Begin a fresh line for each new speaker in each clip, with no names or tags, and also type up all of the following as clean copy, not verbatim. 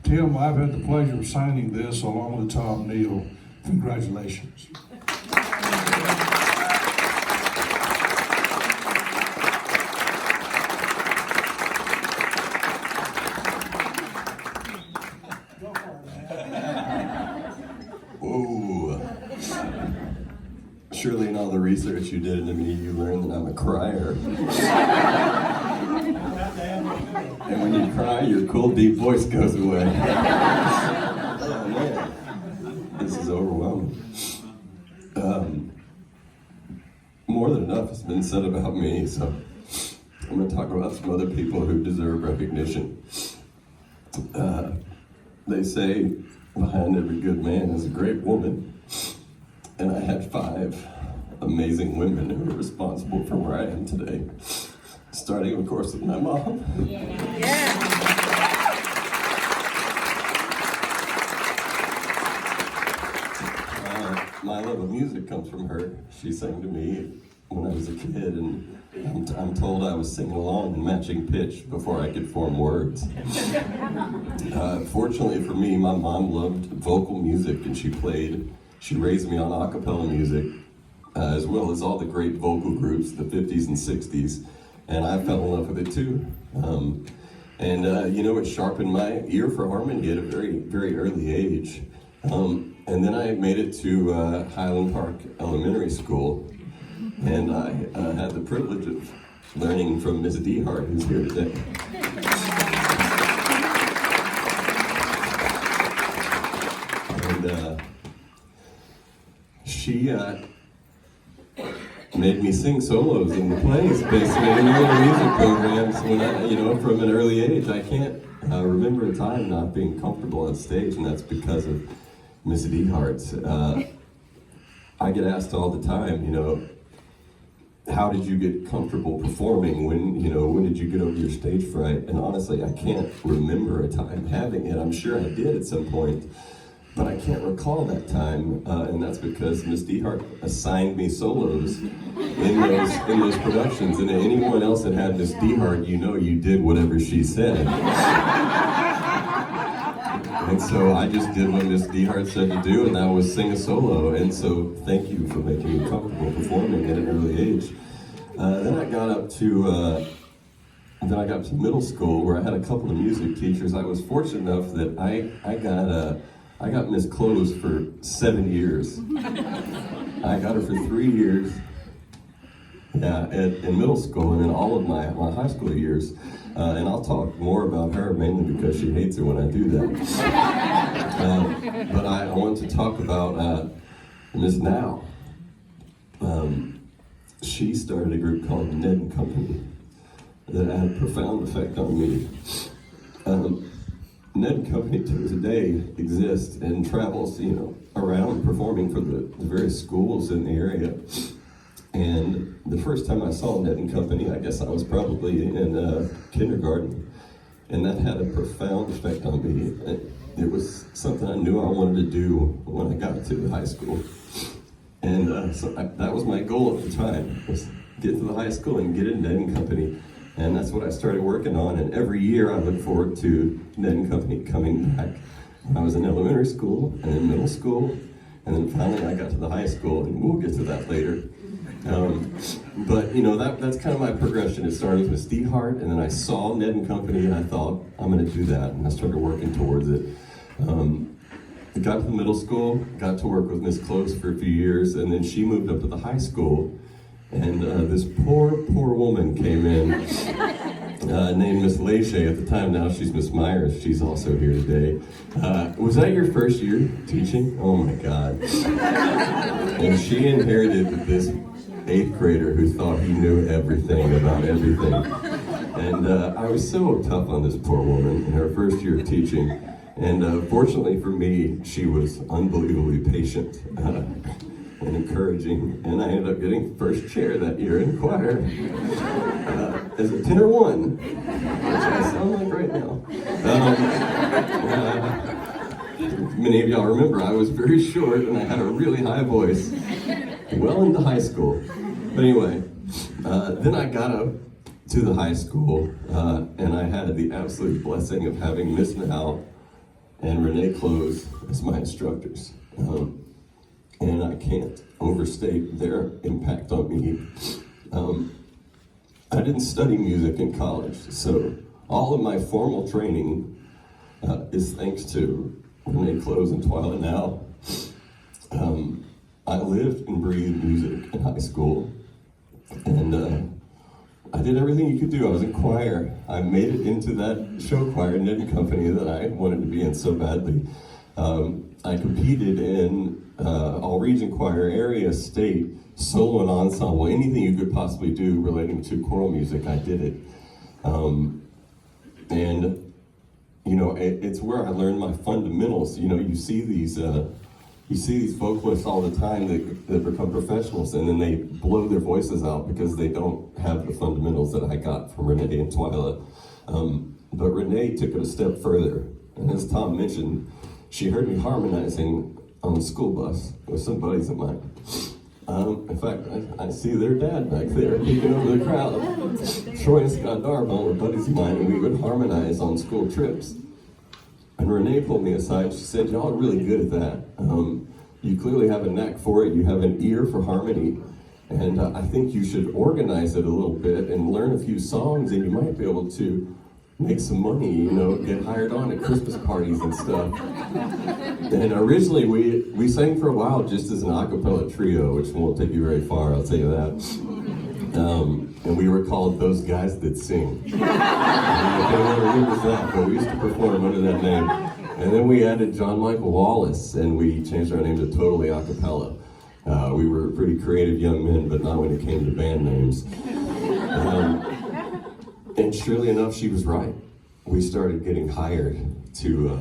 Tim, I've had the pleasure of signing this along with Tom Neal. Congratulations.
Whoa. Surely in all the research you did into me, you learned that I'm a crier. And when you cry, your cool, deep voice goes away. Oh, man. This is overwhelming. More than enough has been said about me, so I'm going to talk about some other people who deserve recognition. They say behind every good man is a great woman. And I had 5 amazing women who are responsible for where I am today. Starting, of course, with my mom. My love of music comes from her. She sang to me when I was a kid, and I'm told I was singing along in matching pitch before I could form words. Fortunately for me, my mom loved vocal music, and she raised me on a cappella music, as well as all the great vocal groups, the 50s and 60s, and I fell in love with it too. It sharpened my ear for harmony at a very, very early age. And then I made it to Highland Park Elementary School, and I had the privilege of learning from Miss Dehart, who's here today. And she made me sing solos in the plays, basically, in the music programs. When from an early age, I can't remember a time not being comfortable on stage, and that's because of Miss Dehart. I get asked all the time, how did you get comfortable performing? When did you get over your stage fright? And honestly, I can't remember a time having it. I'm sure I did at some point, but I can't recall that time, and that's because Miss Dehart assigned me solos in those productions. And anyone else that had Miss Dehart, you did whatever she said. And so I just did what Miss Dehart said to do, and that was sing a solo. And so thank you for making me comfortable performing at an early age. Then I got to middle school, where I had a couple of music teachers. I was fortunate enough that I got Miss Close for 7 years. I got her for 3 years. In middle school, and in all of my high school years. And I'll talk more about her, mainly because she hates it when I do that. But I want to talk about Ms. Now. She started a group called Ned and Company that had a profound effect on me. Ned and Company to today exists and travels, around performing for the various schools in the area. And the first time I saw Ned and Company, I guess I was probably in kindergarten, and that had a profound effect on me. It was something I knew I wanted to do when I got to high school. And that was my goal at the time, was get to the high school and get in Ned and Company. And that's what I started working on, and every year I look forward to Ned and Company coming back. When I was in elementary school, and in middle school, and then finally I got to the high school, and we'll get to that later. But that's kind of my progression. It started with Miss Dehart, and then I saw Ned and Company, and I thought, I'm going to do that, and I started working towards it. I got to the middle school, got to work with Miss Close for a few years, and then she moved up to the high school, and this poor woman came in, named Miss Lachey at the time. Now she's Miss Myers. She's also here today. Was that your first year teaching? Oh my God. And she inherited this 8th grader who thought he knew everything about everything. And I was so tough on this poor woman in her first year of teaching. And fortunately for me, she was unbelievably patient and encouraging. And I ended up getting first chair that year in choir as a tenor 1, which I sound like right now. Many of y'all remember I was very short and I had a really high voice well into high school. But anyway, then I got up to the high school and I had the absolute blessing of having Miss Now and Renee Close as my instructors. And I can't overstate their impact on me. I didn't study music in college, so all of my formal training is thanks to Renee Close and Twyla Now. I lived and breathed music in high school, and I did everything you could do. I was in choir. I made it into that show choir knitting company that I wanted to be in so badly. I competed in all region choir, area, state, solo and ensemble, anything you could possibly do relating to choral music, I did it. And you know, it's where I learned my fundamentals. You know, you see these vocalists all the time that become professionals, and then they blow their voices out because they don't have the fundamentals that I got from Renee and Twyla. But Renee took it a step further, and as Tom mentioned, she heard me harmonizing on the school bus with some buddies of mine. In fact, I see their dad back there peeking over the crowd. Troy and Scott Darbone were buddies of mine, and we would harmonize on school trips. And Renee pulled me aside. She said, "Y'all are really good at that. You clearly have a knack for it. You have an ear for harmony. And I think you should organize it a little bit and learn a few songs, and you might be able to make some money, you know, get hired on at Christmas parties and stuff." And originally we sang for a while just as an a cappella trio, which won't take you very far, I'll tell you that. And we were called Those Guys That Sing. I don't know if anyone remembers that, but we used to perform under that name. And then we added John Michael Wallace, and we changed our name to Totally A Cappella. We were pretty creative young men, but not when it came to band names. And surely enough, she was right. We started getting hired to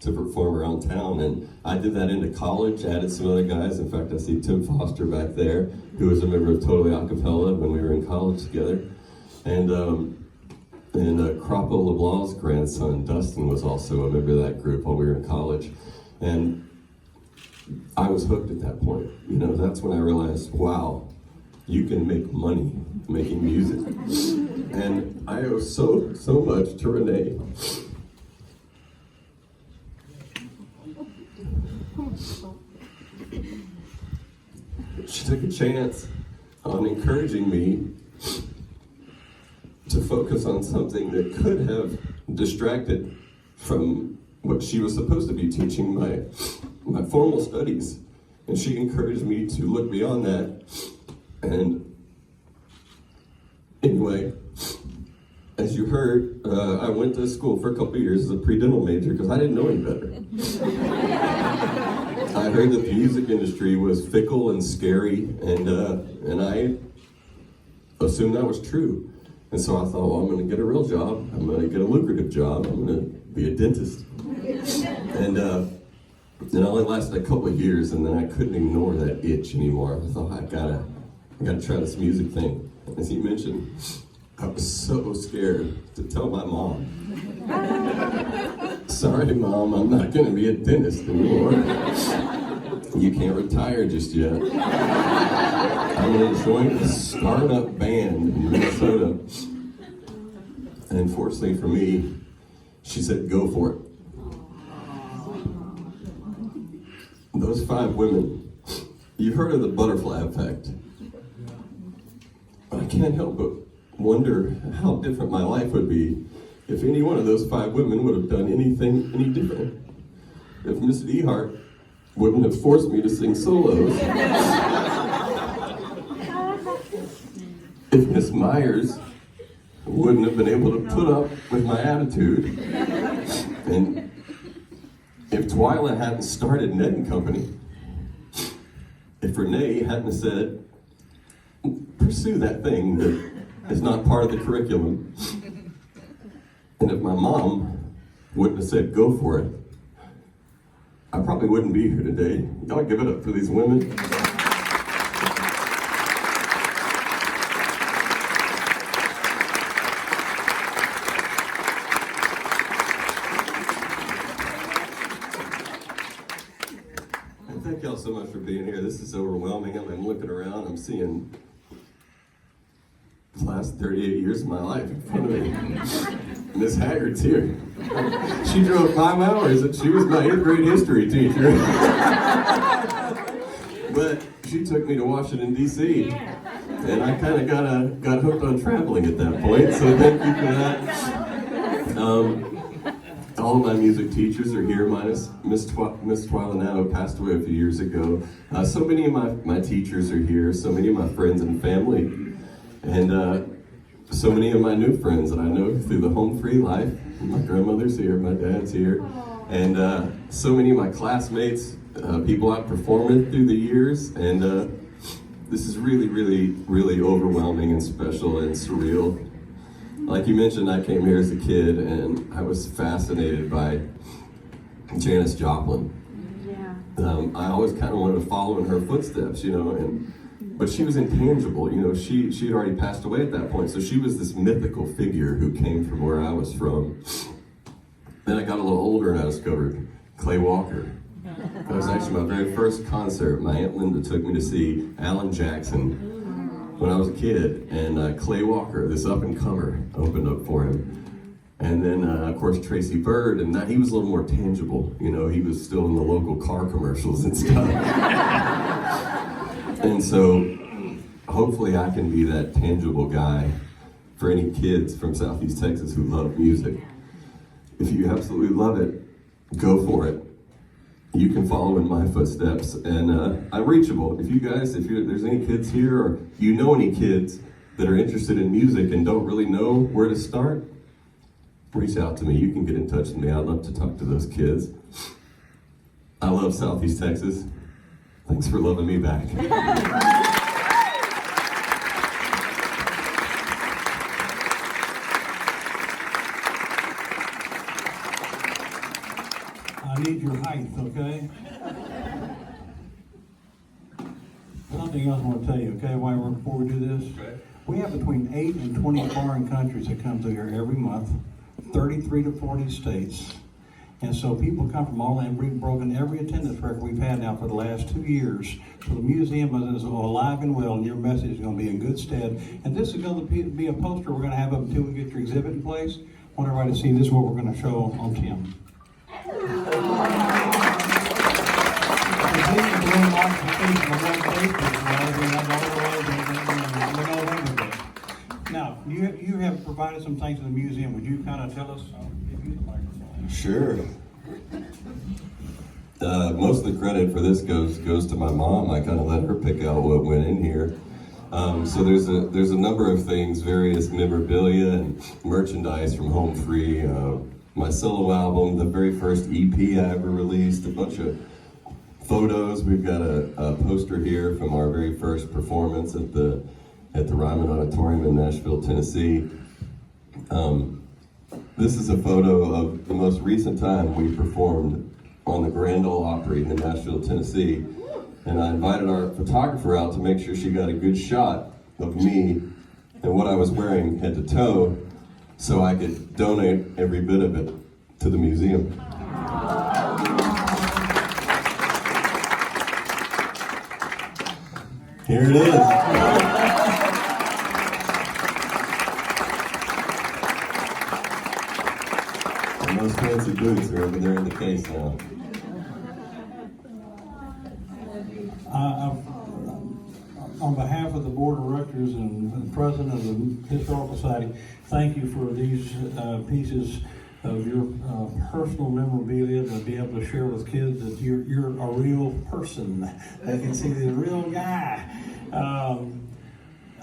perform around town, and I did that into college, added some other guys. In fact, I see Tim Foster back there, who was a member of Totally A Cappella when we were in college together. And Croppo LeBlanc's grandson, Dustin, was also a member of that group while we were in college. And I was hooked at that point. You know, that's when I realized, wow, you can make money making music. And I owe so much to Renee. She took a chance on encouraging me to focus on something that could have distracted from what she was supposed to be teaching, my formal studies. And she encouraged me to look beyond that. And anyway, as you heard, I went to school for a couple of years as a pre-dental major because I didn't know any better. I heard that the music industry was fickle and scary, and I assumed that was true. And so I thought, well, I'm going to get a real job. I'm going to get a lucrative job. I'm going to be a dentist. And it only lasted a couple of years, and then I couldn't ignore that itch anymore. I thought, I gotta try this music thing. As he mentioned, I was so scared to tell my mom. "Sorry, Mom, I'm not going to be a dentist anymore. You can't retire just yet. I'm going to join a startup band in Minnesota." And fortunately for me, she said, "Go for it." Those 5 women, you've heard of the butterfly effect. But I can't help but wonder how different my life would be if any one of those 5 women would have done anything any different. If Miss Dehart wouldn't have forced me to sing solos. If Miss Myers wouldn't have been able to put up with my attitude. And if Twyla hadn't started Netting Company, if Renee hadn't said, "Pursue that thing that is not part of the curriculum," and if my mom wouldn't have said, "Go for it," I probably wouldn't be here today. Y'all give it up for these women. Thank y'all so much for being here. This is overwhelming. I'm looking around, I'm seeing the last 38 years of my life in front of me. Miss Haggard's here. She drove 5 hours and she was my 8th grade history teacher. But she took me to Washington, D.C. And I kind of got hooked on traveling at that point, so thank you for that. All of my music teachers are here, minus Miss Twyla now, who passed away a few years ago. So many of my teachers are here, so many of my friends and family, and so many of my new friends that I know through the home free life. My grandmother's here, my dad's here, and so many of my classmates, people I've performed with through the years, and this is really, really, really overwhelming and special and surreal. Like you mentioned, I came here as a kid, and I was fascinated by Janis Joplin. Yeah. I always kind of wanted to follow in her footsteps, but she was intangible. She had already passed away at that point, so she was this mythical figure who came from where I was from. Then I got a little older, and I discovered Clay Walker. That was actually my very first concert. My Aunt Linda took me to see Alan Jackson when I was a kid, and Clay Walker, this up-and-comer, opened up for him. And then, of course, Tracy Byrd, and he was a little more tangible. He was still in the local car commercials and stuff. And so, hopefully I can be that tangible guy for any kids from Southeast Texas who love music. If you absolutely love it, go for it. You can follow in my footsteps, and I'm reachable. If there's any kids here, or any kids that are interested in music and don't really know where to start, reach out to me. You can get in touch with me. I'd love to talk to those kids. I love Southeast Texas. Thanks for loving me back.
I need your height, okay? Something else I want to tell you, okay, before we do this? Okay. We have between 8 and 20 foreign countries that come through here every month, 33 to 40 states. And so people come from all that. We've broken every attendance record we've had now for the last 2 years. So the museum is alive and well, and your message is going to be in good stead. And this is going to be a poster we're going to have up until we get your exhibit in place. I want everybody to see this is what we're going to show on Tim. Now, you have provided some things to the museum. Would you kind of tell us? Give you the microphone.
Sure. Most of the credit for this goes to my mom. I kind of let her pick out what went in here. So there's a number of things, various memorabilia and merchandise from Home Free. My solo album, the very first EP I ever released, a bunch of photos. We've got a poster here from our very first performance at the Ryman Auditorium in Nashville, Tennessee. This is a photo of the most recent time we performed on the Grand Ole Opry in Nashville, Tennessee. And I invited our photographer out to make sure she got a good shot of me and what I was wearing head to toe, so I could donate every bit of it to the museum. Here it is. And those fancy boots are over there in the case now.
On behalf of the Board of Directors and the President of the Historical Society, thank you for these pieces of your personal memorabilia to be able to share with kids that you're a real person. They can see the real guy.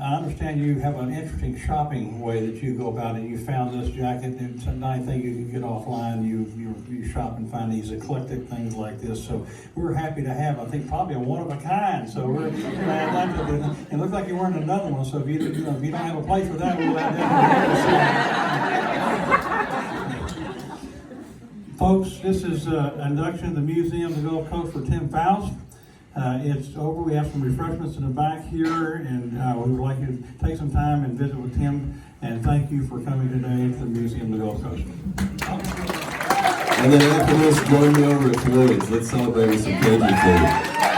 I understand you have an interesting shopping way that you go about it. You found this jacket. It's a nice thing you can get offline. You shop and find these eclectic things like this. So we're happy to have, I think, probably a one of a kind. So we're it looks like you're wearing another one. So if you don't have a place for that, we'll let that. Folks, this is induction to the Museum of the Gulf Coast for Tim Foust. It's over. We have some refreshments in the back here, and we would like you to take some time and visit with Tim. And thank you for coming today to the Museum of the Gulf Coast.
And then after this, join me over at Floyd's. Let's celebrate with some candy food.